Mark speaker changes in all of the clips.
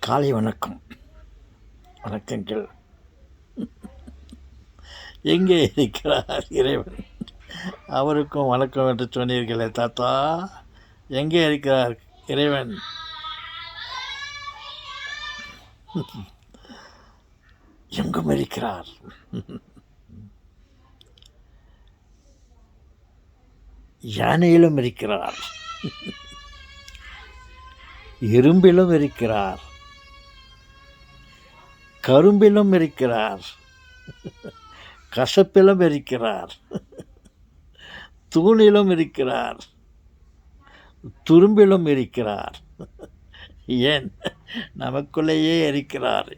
Speaker 1: காலை வணக்கம். வணக்கங்கள். எங்கே இருக்கிறார் இறைவன்? அவருக்கும் வணக்கம் என்று சொன்னீர்களே தாத்தா. எங்கே இருக்கிறார் இறைவன்? எங்கும் இருக்கிறார். யானையிலும் இருக்கிறார், இரும்பிலும் இருக்கிறார், கரும்பிலும் இருக்கிறார், கசப்பிலும் இருக்கிறார், தூணிலும் இருக்கிறார், துரும்பிலும் இருக்கிறார், ஏன் நமக்குள்ளேயே இருக்கிறார்.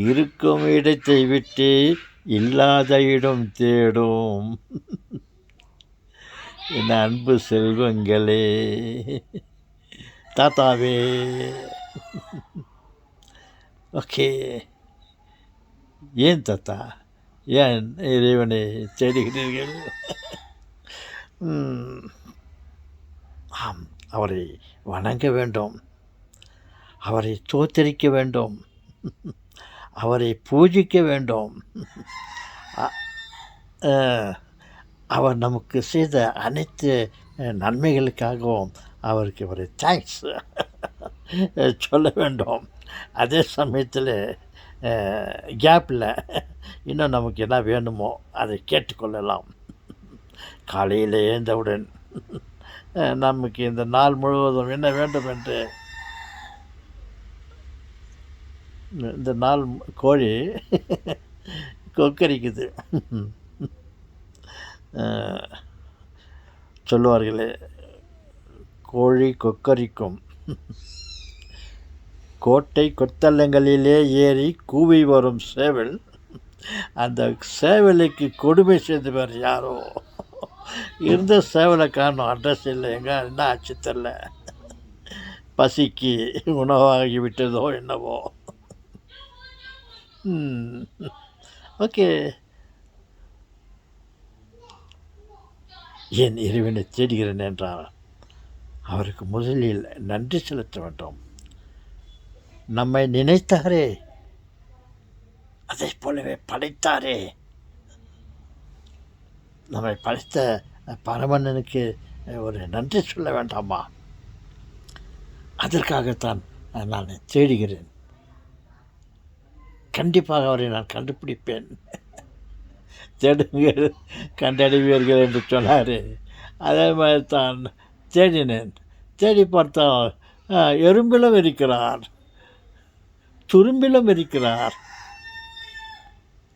Speaker 1: இருக்கும் இடத்தை விட்டு இல்லாத இடம் தேடும் என் அன்பு செல்வங்களே, தாத்தாவே. ஓகே, ஏன் தாத்தா, ஏன் இறைவனை தேடுகிறீர்கள்? ஆம், அவரை வணங்க வேண்டும், அவரை தோத்தரிக்க வேண்டும், அவரை பூஜிக்க வேண்டும். அவர் நமக்கு செய்த அனைத்து நன்மைகளுக்காகவும் அவருக்கு ஒரு தேங்க்ஸ் சொல்ல வேண்டும். அதே சமயத்தில் கேப்பில் இன்னும் நமக்கு என்ன வேணுமோ அதை கேட்டுக்கொள்ளலாம். காலையில் எழுந்தவுடன் நமக்கு இந்த நாள் முழுவதும் என்ன வேண்டும் என்று, இந்த நாள் கோழி கொக்கரிக்குது சொல்லுவார்களே, கோழி கொக்கரிக்கும், கோட்டை கொத்தளங்களிலே ஏறி கூவி வரும் சேவல். அந்த சேவலுக்கு கொடுமை செய்தவர் யாரோ. இருந்த சேவலை காணும், அட்ரஸ் இல்லை, எங்கே என்ன ஆச்சு தெரில, பசிக்கு உணவாகி விட்டதோ என்னவோ. ஓகே, என் இறைவனை தேடுகிறேன் என்றால் அவருக்கு முதலில் நன்றி செலுத்த வேண்டும். நம்மை நினைத்தாரே, அதை போலவே படைத்தாரே. நம்மை படைத்த பரமன்னனுக்கு ஒரு நன்றி சொல்ல வேண்டாமா? அதற்காகத்தான் நான் தேடுகிறேன். கண்டிப்பாக அவரை நான் கண்டுபிடிப்பேன். தேடுங்கள் கண்டடைவீர்கள் என்று சொன்னார். அதே மாதிரி தான் தேடினேன். தேடி பார்த்தால் எறும்பிலும் இருக்கிறார், துரும்பிலும் இருக்கிறார்.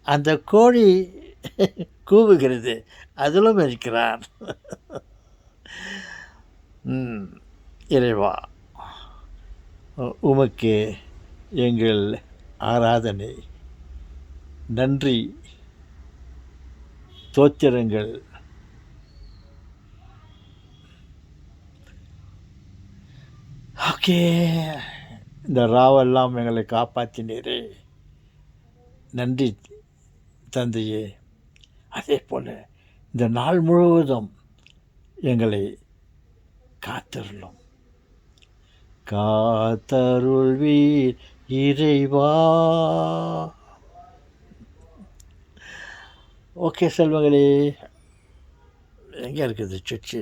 Speaker 1: அந்த கோழி கூவுகிறது, அதிலும் இருக்கிறார். இறைவா, உமக்கு எங்கள் ஆராதனை, நன்றி, தோத்திரங்கள். ஓகே, இந்த ராவெல்லாம் எங்களை காப்பாற்றினீரே, நன்றி தந்தையே. அதே போல் இந்த நாள் முழுவதும் எங்களை காத்தருளும், காத்தருள்வீர் இறைவா. ஓகே செல்வங்களே, எங்கே இருக்குது சுவிட்சு?